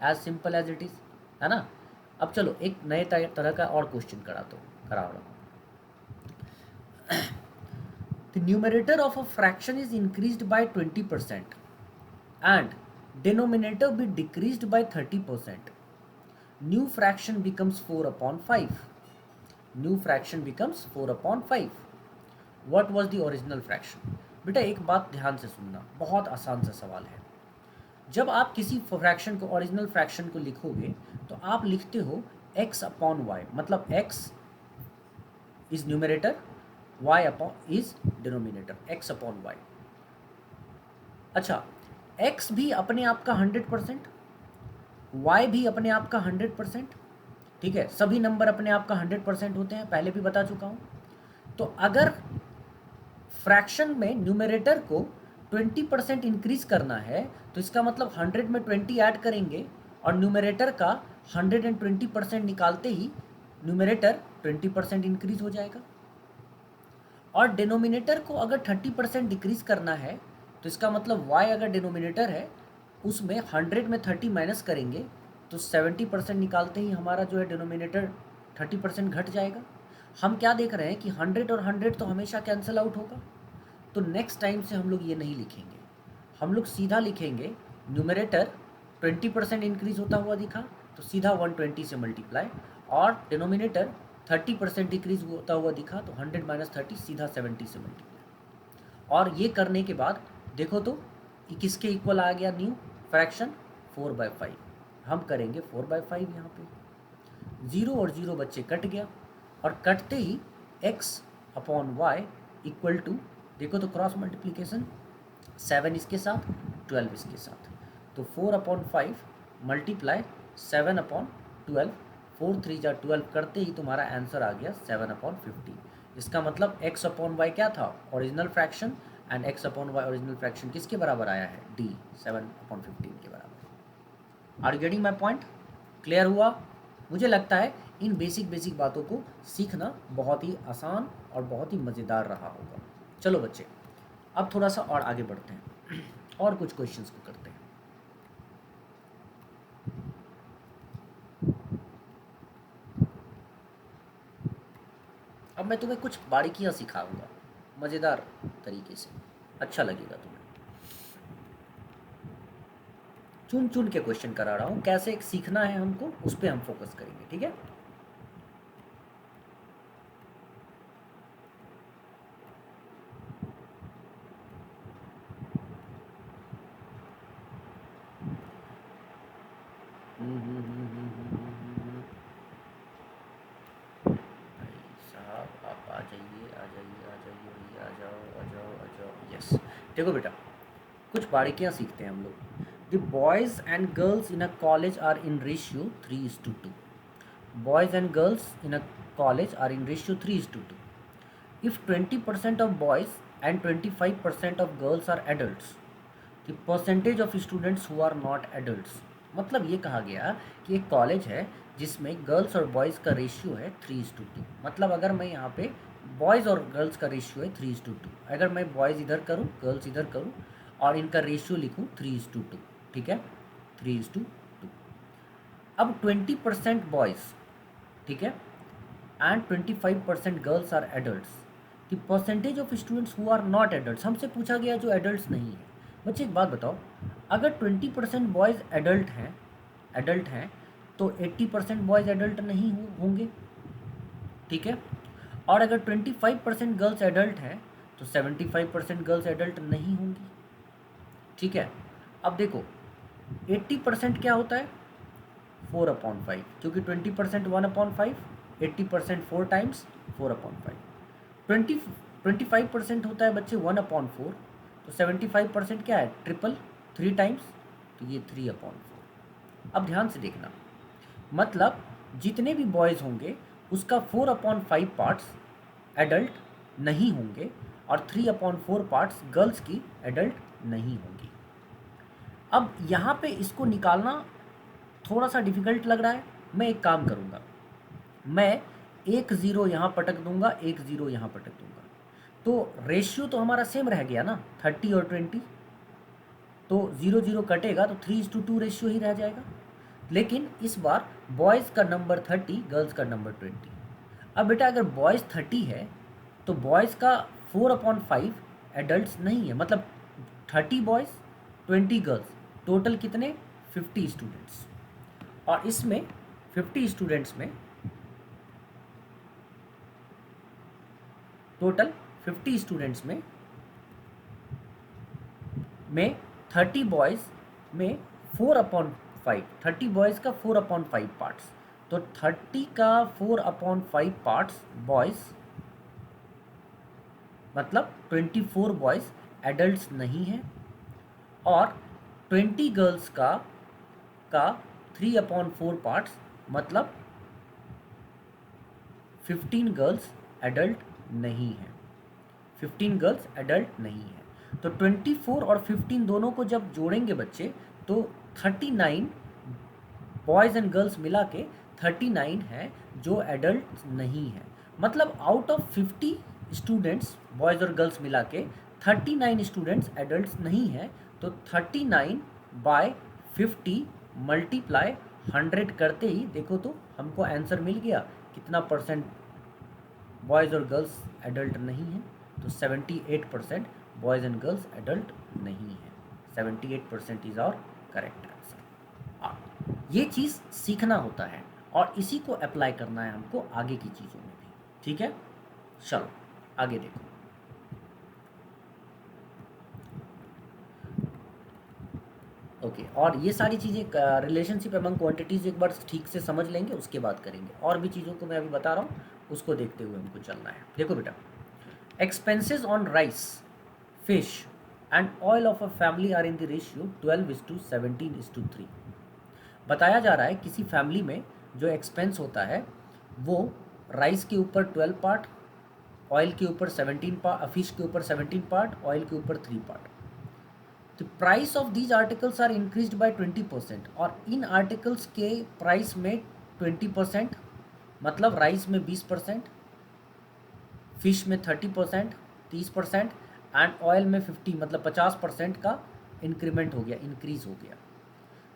Speaker 1: as simple as it is, है ना। अब चलो एक नए तरह का और क्वेश्चन करा रहा हूँ। The numerator of a fraction is increased by 20% and denominator be decreased by 30%. New fraction becomes 4/5. New fraction becomes 4/5. What was the original fraction? बेटा एक बात ध्यान से सुनना, बहुत आसान सा सवाल है। जब आप किसी फ्रैक्शन को, ओरिजिनल फ्रैक्शन को लिखोगे तो आप लिखते हो x/y, मतलब x is numerator, is denominator, x/y। अच्छा, x भी अपने आप का 100%, y भी अपने आप का 100%, ठीक है, सभी नंबर अपने आप का 100% होते हैं, पहले भी बता चुका हूँ। तो अगर फ्रैक्शन में न्यूमरेटर को 20% इंक्रीज करना है तो इसका मतलब 100 में 20 ऐड करेंगे और न्यूमरेटर का 120% निकालते ही न्यूमरेटर 20% इंक्रीज हो जाएगा। और डिनोमिनेटर को अगर 30% डिक्रीज करना है तो इसका मतलब y अगर डिनोमिनेटर है उसमें 100 में 30 माइनस करेंगे तो 70% निकालते ही हमारा जो है डिनोमिनेटर 30% घट जाएगा। हम क्या देख रहे हैं कि 100 और 100 तो हमेशा कैंसिल आउट होगा, तो नेक्स्ट टाइम से हम लोग ये नहीं लिखेंगे, हम लोग सीधा लिखेंगे न्यूमरेटर 20% इंक्रीज होता हुआ दिखा तो सीधा 120 से मल्टीप्लाई, और डिनोमिनेटर 30% डिक्रीज होता हुआ दिखा तो 100 माइनस 30 सीधा 70 से मल्टीप्लाई। और ये करने के बाद देखो तो किसके इक्वल आ गया न्यू फ्रैक्शन 4/5। हम करेंगे 4/5 यहाँ पे, 0 और 0 बच्चे कट गया, और कटते ही x upon y equal to, देखो तो क्रॉस मल्टीप्लीकेशन 7 इसके साथ 12 इसके साथ, तो 4/5 मल्टीप्लाई 7/12, 4 3 जा 12 करते ही तुम्हारा आंसर आ गया 7/50। इसका मतलब x अपॉन वाई क्या था, original fraction, and x upon y original fraction किसके बराबर आया है, d 7/15 के बराबर। Are you getting my point? Clear हुआ? मुझे लगता है इन बेसिक बातों को सीखना बहुत ही आसान और बहुत ही मज़ेदार रहा होगा। चलो बच्चे, अब थोड़ा सा और आगे बढ़ते हैं और कुछ क्वेश्चंस को करते हैं। अब मैं तुम्हें कुछ बारीकियां सिखाऊंगा मज़ेदार तरीके से, अच्छा लगेगा तुम्हें। चुन चुन के क्वेश्चन करा रहा हूँ, कैसे सीखना है हमको उस पर हम फोकस करेंगे, ठीक है? साहब आप आ जाइए भैया, आ जाओ। यस, देखो बेटा, कुछ बारीकियाँ सीखते हैं हम लोग। The boys and girls in a college are in ratio 3:2। Boys and girls in a college are in ratio 3:2। If 20% of boys and 25% of girls are adults, the percentage of students who are not adults, मतलब ये कहा गया कि एक college है जिसमें girls और boys का रेशियो है 3:2। मतलब अगर मैं यहाँ पे बॉयज़ और गर्ल्स का रेशियो है 3:2, अगर मैं बॉयज़ इधर करूँ गर्ल्स इधर करूँ और इनका रेशियो लिखूँ 3:2, ठीक है, 3:2। अब 20% बॉयज़, ठीक है, and 25% girls are adults, the percentage of students who are not adults, हमसे पूछा गया जो एडल्ट्स नहीं है। बच्चे एक बात बताओ, अगर 20% बॉयज़ एडल्ट हैं तो 80% बॉयज़ एडल्ट नहीं होंगे, ठीक है, और अगर 25% गर्ल्स एडल्ट हैं तो 75% गर्ल्स एडल्ट नहीं होंगी, ठीक है। अब देखो 80% क्या होता है 4/5, क्योंकि 20% 1/5, 80% 4 टाइम्स 4/5। 25% होता है बच्चे 1/4, तो 75% क्या है ट्रिपल 3 टाइम्स, तो ये 3/4। अब ध्यान से देखना, मतलब जितने भी बॉयज़ होंगे उसका 4/5 पार्ट्स एडल्ट नहीं होंगे और 3/4 पार्ट्स गर्ल्स की एडल्ट नहीं होंगी। अब यहाँ पे इसको निकालना थोड़ा सा डिफ़िकल्ट लग रहा है, मैं एक काम करूँगा, मैं एक ज़ीरो यहाँ पटक दूंगा, एक ज़ीरो यहाँ पटक दूंगा, तो रेशियो तो हमारा सेम रह गया ना 30 और 20, तो 0 0 कटेगा तो 3:2 रेशियो ही रह जाएगा। लेकिन इस बार बॉयज़ का नंबर 30, गर्ल्स का नंबर 20। अब बेटा अगर बॉयज़ 30 है तो बॉयज़ का 4/5 एडल्ट्स नहीं है, मतलब 30 बॉयज़ 20 गर्ल्स, टोटल कितने 50 स्टूडेंट्स, और इसमें 50 स्टूडेंट्स में टोटल 50 स्टूडेंट्स में 30 बॉयज़ में 4/5, 30 बॉयज़ का 4/5 पार्ट्स, तो 30 का 4/5 पार्ट्स बॉयज़, मतलब 24 बॉयज़ एडल्ट्स नहीं हैं, और 20 गर्ल्स का 3/4 पार्ट्स, मतलब 15 गर्ल्स एडल्ट नहीं है, 15 गर्ल्स एडल्ट नहीं है। तो 24 और 15 दोनों को जब जोड़ेंगे बच्चे तो 39 बॉयज़ एंड गर्ल्स मिला के 39 है जो एडल्ट नहीं है। मतलब आउट ऑफ 50 स्टूडेंट्स बॉयज़ और गर्ल्स मिला के 39 स्टूडेंट्स एडल्ट नहीं है, तो 39/50 मल्टीप्लाई 100 करते ही देखो तो हमको आंसर मिल गया कितना परसेंट बॉयज़ और गर्ल्स एडल्ट नहीं हैं, तो 78% बॉयज़ एंड गर्ल्स एडल्ट नहीं है। 78% इज़ आवर करेक्ट आंसर। ये चीज़ सीखना होता है और इसी को अप्लाई करना है हमको आगे की चीज़ों में भी। ठीक है, चलो आगे देखो। ओके, और ये सारी चीज़ें रिलेशनशिप एमंग क्वांटिटीज़ एक बार ठीक से समझ लेंगे, उसके बाद करेंगे। और भी चीज़ों को मैं अभी बता रहा हूँ, उसको देखते हुए हमको चलना है। देखो बेटा, expenses on rice, fish and oil of a family are in the ratio 12:17:3। बताया जा रहा है किसी फैमिली में जो एक्सपेंस होता है वो राइस के ऊपर 12 पार्ट, ऑयल के ऊपर 17 पार्ट, फिश के ऊपर 17 पार्ट, ऑयल के ऊपर 3 part. The price of these articles are increased by 20%। और इन आर्टिकल्स के प्राइस में 20%, मतलब राइस में 20%, फिश में 30%, 30%, एंड ऑयल में 50, मतलब 50% का इंक्रीमेंट हो गया, इंक्रीज हो गया।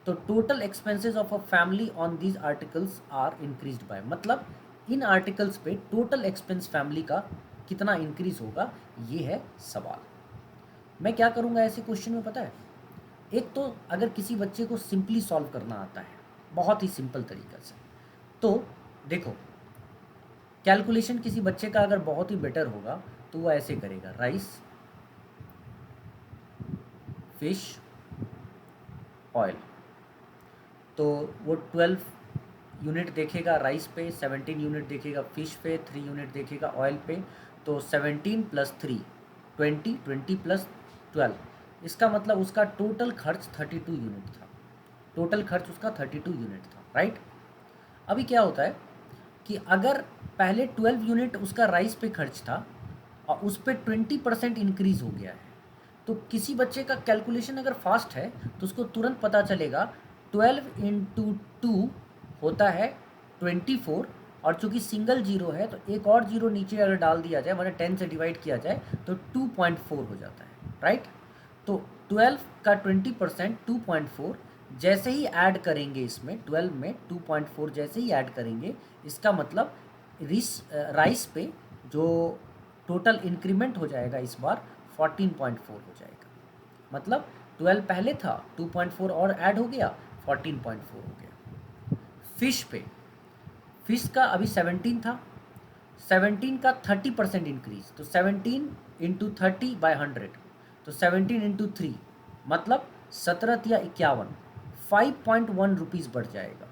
Speaker 1: तो total expenses of a family on these articles are increased by, मतलब इन आर्टिकल्स पे टोटल एक्सपेंस फैमिली का कितना इंक्रीज होगा, ये है सवाल। मैं क्या करूँगा ऐसे क्वेश्चन में पता है, एक तो अगर किसी बच्चे को सिंपली सॉल्व करना आता है बहुत ही सिंपल तरीक़ा से, तो देखो कैलकुलेशन किसी बच्चे का अगर बहुत ही बेटर होगा तो वो ऐसे करेगा, राइस, फिश, ऑयल। तो वो 12 यूनिट देखेगा राइस पे, 17 यूनिट देखेगा फिश पे, 3 यूनिट देखेगा ऑयल पे। तो 17 + 3 20, 20 + 12, इसका मतलब उसका टोटल खर्च 32 यूनिट था। टोटल खर्च उसका 32 यूनिट था, राइट। अभी क्या होता है कि अगर पहले 12 यूनिट उसका राइस पे खर्च था और उस पर 20% इंक्रीज़ हो गया है, तो किसी बच्चे का कैलकुलेशन अगर फास्ट है तो उसको तुरंत पता चलेगा 12 × 2 होता है 24, और चूंकि सिंगल जीरो है तो एक और जीरो नीचे अगर डाल दिया जाए, मतलब 10 से डिवाइड किया जाए तो 2.4 हो जाता है, राइट। तो 12 का 20% 2.4, जैसे ही ऐड करेंगे इसमें 12 में 2.4 जैसे ही ऐड करेंगे, इसका मतलब राइस पे जो टोटल इंक्रीमेंट हो जाएगा इस बार 14.4 हो जाएगा। मतलब 12 पहले था, 2.4 और ऐड हो गया, 14.4 हो गया। फिश पे, फिश का अभी 17 था, 17 का 30% इंक्रीज, तो 17 × 30/100, तो 17 × 3 मतलब 17 या 51, 5.1 रुपीज़ बढ़ जाएगा।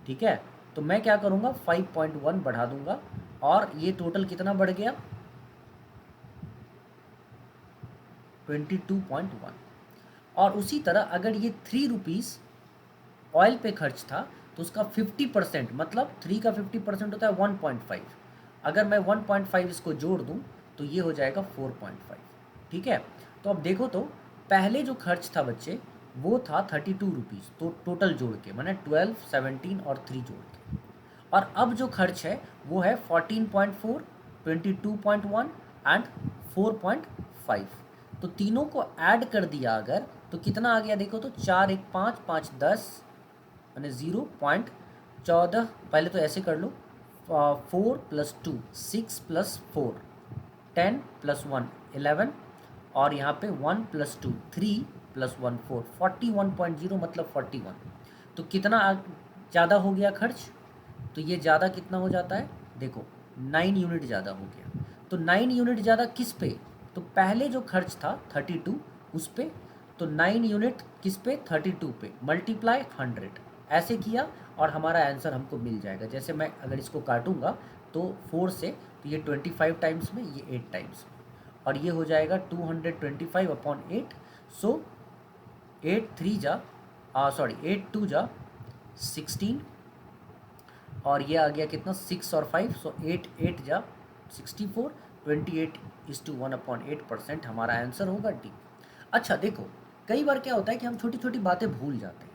Speaker 1: ठीक है, तो मैं क्या करूँगा, 5.1 बढ़ा दूंगा और ये टोटल कितना बढ़ गया, 22.1। और उसी तरह अगर ये 3 रुपीज़ ऑयल पे खर्च था तो उसका 50%, मतलब 3 का 50% होता है 1.5। अगर मैं 1.5 इसको जोड़ दूं तो ये हो जाएगा 4.5। ठीक है, तो अब देखो तो पहले जो खर्च था बच्चे वो था 32 रुपीज़, तो टोटल जोड़ के मैंने 12, 17 और 3 जोड़ के, और अब जो खर्च है वो है 14.4, 22.1 एंड 4.5। तो तीनों को ऐड कर दिया अगर तो कितना आ गया, देखो तो 4, 1, 5, 5, 10, मैंने 0.14, पहले तो ऐसे कर लो, 4 + 2 6 + 4 10 + 1 11, और यहाँ पे 1 + 2 3 + 1 4, 41.0 मतलब 41। तो कितना ज़्यादा हो गया खर्च, तो ये ज़्यादा कितना हो जाता है, देखो 9 यूनिट ज़्यादा हो गया। तो 9 यूनिट ज़्यादा किस पे, तो पहले जो खर्च था 32 उस पे, तो 9 यूनिट किस पे, 32 पे, मल्टीप्लाई 100, ऐसे किया और हमारा आंसर हमको मिल जाएगा। जैसे मैं अगर इसको काटूंगा तो 4 से, तो ये 25 टाइम्स में, ये 8 टाइम्स में, और ये हो जाएगा 225/8। सो 8 3 जा, सॉरी 8 2 जा 16, और ये आ गया कितना 6 और 5, सो 8 8 जा 64, 28:1/8% हमारा आंसर होगा डी। अच्छा देखो, कई बार क्या होता है कि हम छोटी छोटी बातें भूल जाते हैं।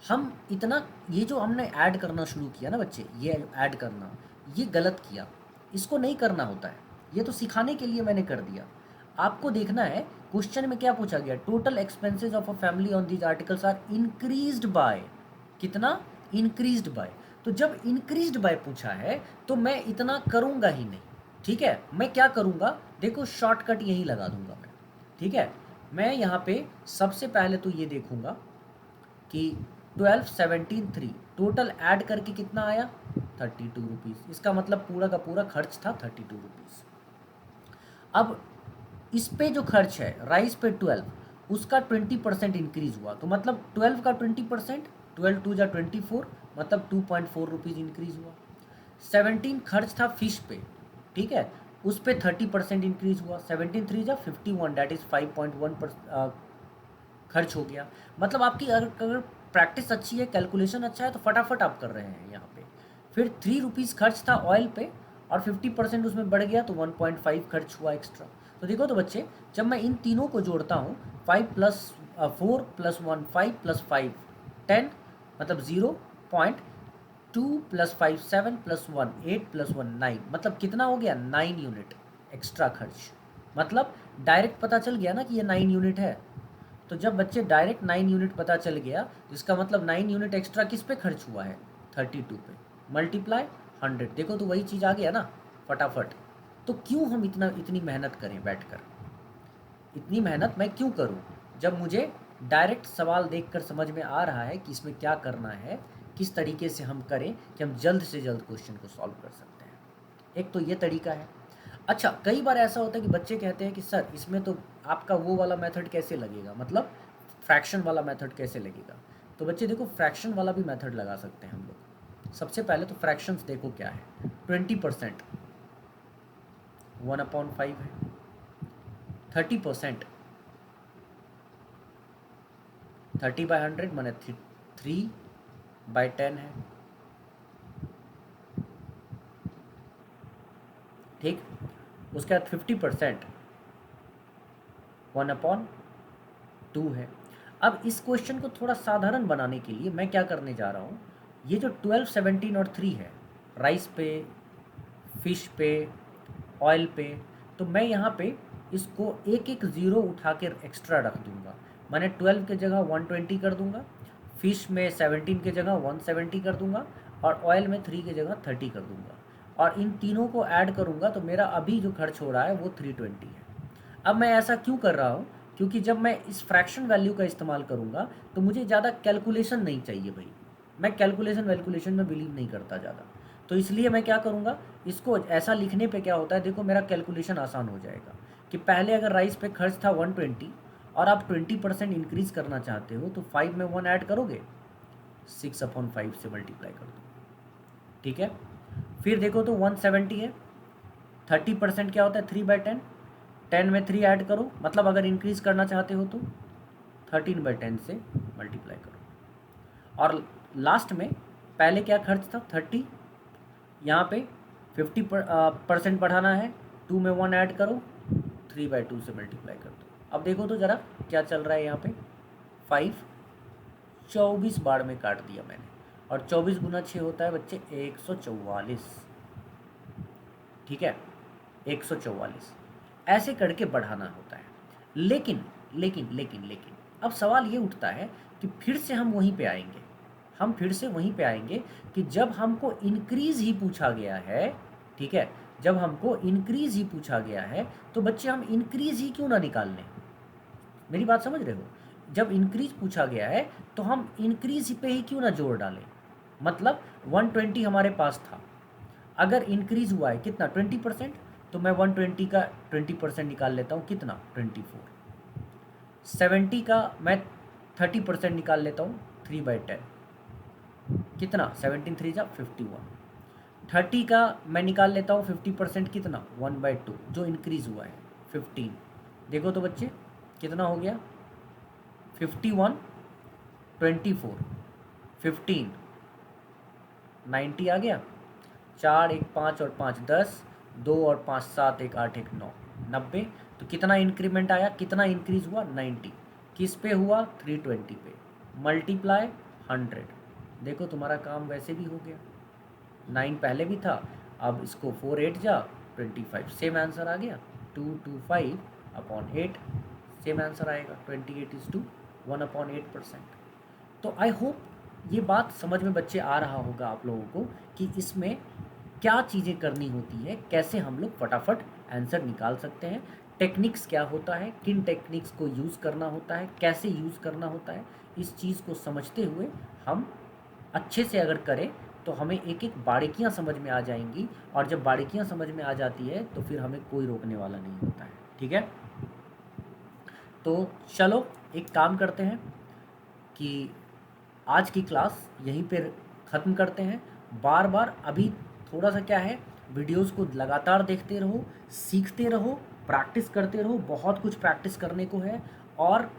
Speaker 1: हम इतना, ये जो हमने ऐड करना शुरू किया ना बच्चे, ये ऐड करना, ये गलत किया, इसको नहीं करना होता है। ये तो सिखाने के लिए मैंने कर दिया। आपको देखना है क्वेश्चन में क्या पूछा गया, total expenses of a family on these articles are increased by, कितना, इंक्रीज्ड बाय। तो जब इंक्रीज्ड बाय पूछा है तो मैं इतना करूंगा ही नहीं, ठीक है, मैं क्या करूँगा, देखो शॉर्टकट यही लगा दूंगा मैं। ठीक है, मैं यहाँ पे सबसे पहले तो ये देखूँगा कि 12, 17, 3 टोटल ऐड करके कितना आया, 32 रुपीज़। इसका मतलब पूरा का पूरा खर्च था 32 रुपीज़। अब इस पे जो खर्च है राइस पे 12, उसका 20% इंक्रीज़ हुआ, तो मतलब 12 का 20%, 12 टू जा 24, मतलब 2.4 रुपीज़ इंक्रीज़ हुआ। 17 खर्च था फिश पे, ठीक है, उस पे 30% इंक्रीज़ हुआ। 17 3 जा 51, डैट इज़ 5.1 खर्च हो गया। मतलब आपकी अगर प्रैक्टिस अच्छी है, कैलकुलेशन अच्छा है, तो फटाफट आप कर रहे हैं यहाँ पे। फिर 3 रुपीज़ खर्च था ऑयल पे और 50% उसमें बढ़ गया, तो 1.5 खर्च हुआ एक्स्ट्रा। तो देखो तो बच्चे, जब मैं इन तीनों को जोड़ता हूँ, 5 प्लस 4 प्लस 1 5 प्लस 5 10, मतलब 0.2 प्लस 5 7 प्लस 1 8 प्लस 1 9, मतलब कितना हो गया, 9 यूनिट एक्स्ट्रा खर्च। मतलब डायरेक्ट पता चल गया ना कि ये 9 यूनिट है। तो जब बच्चे डायरेक्ट 9 यूनिट पता चल गया, तो इसका मतलब 9 यूनिट एक्स्ट्रा किस पे खर्च हुआ है, 32 पे, मल्टीप्लाई 100। देखो तो वही चीज़ आ गया ना फटाफट। तो क्यों हम इतनी मेहनत करें बैठकर, इतनी मेहनत मैं क्यों करूं, जब मुझे डायरेक्ट सवाल देखकर समझ में आ रहा है कि इसमें क्या करना है, किस तरीके से हम करें कि हम जल्द से जल्द क्वेश्चन को सॉल्व कर सकते हैं। एक तो ये तरीका है। अच्छा, कई बार ऐसा होता है कि बच्चे कहते हैं कि सर इसमें तो आपका वो वाला मेथड कैसे लगेगा, मतलब फ्रैक्शन वाला मेथड कैसे लगेगा। तो बच्चे देखो, फ्रैक्शन वाला भी मेथड लगा सकते हैं हम लोग। सबसे पहले तो फ्रैक्शंस देखो क्या है, 20% 1/5 है, 30% 30/100 माने 3/10 है। ठीक, उसके बाद 50% 1/2 है। अब इस क्वेश्चन को थोड़ा साधारण बनाने के लिए मैं क्या करने जा रहा हूँ, ये जो 12, 17 और 3 है, राइस पे, फिश पे, ऑयल पे, तो मैं यहाँ पे इसको एक एक ज़ीरो उठा कर एक्स्ट्रा रख दूंगा। मैंने 12 के जगह 120 कर दूंगा, फिश में 17 के जगह 170 कर दूंगा, और ऑयल में 3 के जगह 30 कर दूंगा, और इन तीनों को ऐड करूंगा तो मेरा अभी जो खर्च हो रहा है वो 320 है। अब मैं ऐसा क्यों कर रहा हूँ, क्योंकि जब मैं इस फ्रैक्शन वैल्यू का इस्तेमाल करूँगा तो मुझे ज़्यादा कैलकुलेशन नहीं चाहिए भाई। मैं कैलकुलेशन वैल्कुलेशन में बिलीव नहीं करता ज़्यादा। तो इसलिए मैं क्या करूँगा, इसको ऐसा लिखने पे क्या होता है, देखो मेरा कैलकुलेशन आसान हो जाएगा कि पहले अगर राइस पे खर्च था 120 और आप 20% इंक्रीज़ करना चाहते हो, तो 5 में 1 ऐड करोगे, 6/5 से मल्टीप्लाई कर दो। ठीक है, फिर देखो तो 170 है, 30% क्या होता है, 3/10, 10 में 3 ऐड करो, मतलब अगर इंक्रीज़ करना चाहते हो तो 13/10 से मल्टीप्लाई करो। और लास्ट में पहले क्या खर्च था 30, यहाँ पे 50% बढ़ाना है, 2 में 1 ऐड करो, 3/2 से मल्टीप्लाई कर दो। अब देखो तो ज़रा क्या चल रहा है यहाँ पे, 5 24 बार में काट दिया मैंने, और 24 गुना 6 होता है बच्चे 144। ठीक है, 144 ऐसे करके बढ़ाना होता है। लेकिन लेकिन लेकिन लेकिन अब सवाल ये उठता है कि फिर से हम वहीं पे आएंगे, हम फिर से वहीं पे आएंगे कि जब हमको इंक्रीज ही पूछा गया है, ठीक है, जब हमको इंक्रीज ही पूछा गया है, तो बच्चे हम इंक्रीज ही क्यों ना निकाल लें। मेरी बात समझ रहे हो, जब इंक्रीज पूछा गया है तो हम इंक्रीज पे ही क्यों ना जोड़ डालें। मतलब 120 हमारे पास था, अगर इंक्रीज हुआ है कितना 20%, तो मैं 120 का 20% निकाल लेता हूँ, कितना 24। 70 का मैं 30% निकाल लेता हूँ, 3/10, कितना 17 3 जा 51। 30 का मैं निकाल लेता हूँ 50%, कितना 1/2 जो इंक्रीज हुआ है 15। देखो तो बच्चे कितना हो गया, 51, 24, 15, 90 आ गया। 4 1 5 और 5 10, 2 और 5 7 1 8 1 9, 90। तो कितना इंक्रीमेंट आया, कितना इंक्रीज हुआ, 90। किस पे हुआ, 320 पे, मल्टीप्लाई 100। देखो तुम्हारा काम वैसे भी हो गया, 9 पहले भी था, अब इसको 4 8 जा 25, सेम आंसर आ गया, 225/8, सेम आंसर आएगा, 28:1/8%। तो आई होप ये बात समझ में बच्चे आ रहा होगा आप लोगों को कि इसमें क्या चीज़ें करनी होती है, कैसे हम लोग फटाफट आंसर निकाल सकते हैं, टेक्निक्स क्या होता है, किन टेक्निक्स को यूज़ करना होता है, कैसे यूज़ करना होता है, इस चीज़ को समझते हुए हम अच्छे से अगर करें तो हमें एक एक बारीकियां समझ में आ जाएंगी, और जब बारीकियां समझ में आ जाती है तो फिर हमें कोई रोकने वाला नहीं होता है। ठीक है, तो चलो एक काम करते हैं कि आज की क्लास यहीं पर ख़त्म करते हैं। बार बार अभी थोड़ा सा क्या है, वीडियोस को लगातार देखते रहो, सीखते रहो, प्रैक्टिस करते रहो, बहुत कुछ प्रैक्टिस करने को है। और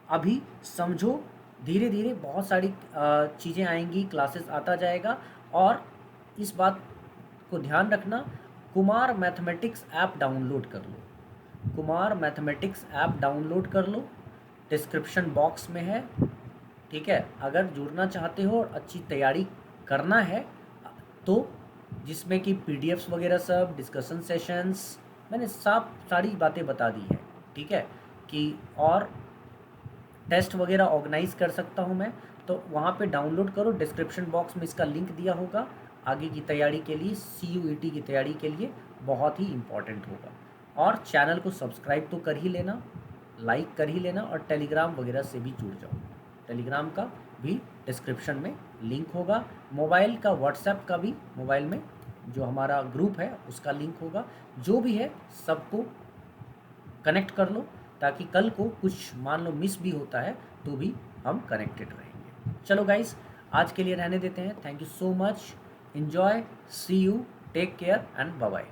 Speaker 1: अभी समझो, धीरे धीरे बहुत सारी चीज़ें आएंगी, क्लासेस आता जाएगा। और इस बात को ध्यान रखना, कुमार मैथमेटिक्स ऐप डाउनलोड कर लो, कुमार मैथमेटिक्स ऐप डाउनलोड कर लो, डिस्क्रिप्शन बॉक्स में है। ठीक है, अगर जुड़ना चाहते हो और अच्छी तैयारी करना है तो, जिसमें कि पीडीएफ्स वगैरह सब डिस्कशन सेशंस, मैंने सब सारी बातें बता दी है। ठीक है, कि और टेस्ट वगैरह ऑर्गेनाइज़ कर सकता हूँ मैं, तो वहाँ पे डाउनलोड करो, डिस्क्रिप्शन बॉक्स में इसका लिंक दिया होगा। आगे की तैयारी के लिए, CUET की तैयारी के लिए बहुत ही इम्पॉर्टेंट होगा। और चैनल को सब्सक्राइब तो कर ही लेना, लाइक कर ही लेना, और टेलीग्राम वगैरह से भी जुड़ जाओ। टेलीग्राम का भी डिस्क्रिप्शन में लिंक होगा, मोबाइल का, व्हाट्सएप का भी, मोबाइल में जो हमारा ग्रुप है उसका लिंक होगा। जो भी है सबको कनेक्ट कर लो, ताकि कल को कुछ मान लो मिस भी होता है तो भी हम कनेक्टेड रहेंगे। चलो गाइस, आज के लिए रहने देते हैं। Thank you so much, enjoy, see you, take care and bye bye.